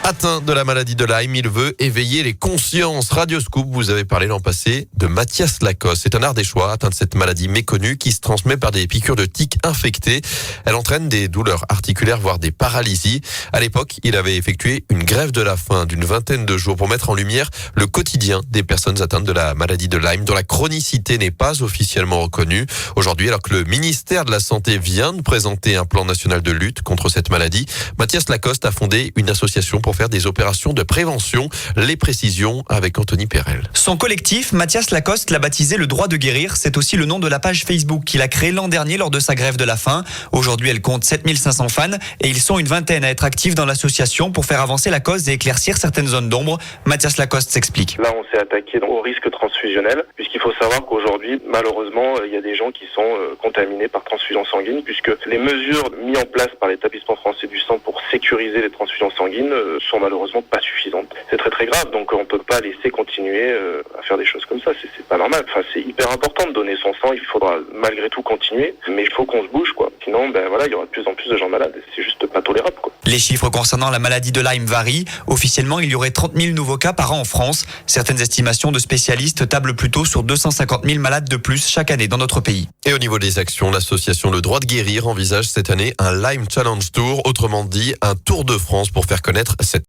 Atteint de la maladie de Lyme, il veut éveiller les consciences. Radio Scoop, vous avez parlé l'an passé de Mathias Lacoste. C'est un Ardéchois atteint de cette maladie méconnue qui se transmet par des piqûres de tiques infectées. Elle entraîne des douleurs articulaires, voire des paralysies. À l'époque, il avait effectué une grève de la faim d'une vingtaine de jours pour mettre en lumière le quotidien des personnes atteintes de la maladie de Lyme, dont la chronicité n'est pas officiellement reconnue. Aujourd'hui, alors que le ministère de la Santé vient de présenter un plan national de lutte contre cette maladie, Mathias Lacoste a fondé une association pour faire des opérations de prévention. Les précisions avec Anthony Perel. Son collectif, Mathias Lacoste, l'a baptisé Le Droit de Guérir. C'est aussi le nom de la page Facebook qu'il a créée l'an dernier lors de sa grève de la faim. Aujourd'hui, elle compte 7500 fans et ils sont une vingtaine à être actifs dans l'association pour faire avancer la cause et éclaircir certaines zones d'ombre. Mathias Lacoste s'explique. Là, on s'est attaqué au risque transfusionnel, puisqu'il faut savoir qu'aujourd'hui, malheureusement, il y a des gens qui sont contaminés par transfusion sanguine, puisque les mesures mises en place par l'Établissement français du sang pour sécuriser les transfusions sanguines sont malheureusement pas suffisantes. C'est très très grave, donc on peut pas laisser continuer à faire des choses comme ça, c'est pas normal. Enfin, c'est hyper important de donner son sang, il faudra malgré tout continuer, mais il faut qu'on se bouge, quoi. Sinon, il y aura de plus en plus de gens malades, c'est juste pas tolérable, quoi. Les chiffres concernant la maladie de Lyme varient. Officiellement, il y aurait 30 000 nouveaux cas par an en France. Certaines estimations de spécialistes tablent plutôt sur 250 000 malades de plus chaque année dans notre pays. Et au niveau des actions, l'association Le Droit de Guérir envisage cette année un Lyme Challenge Tour, autrement dit un tour de France pour faire connaître cette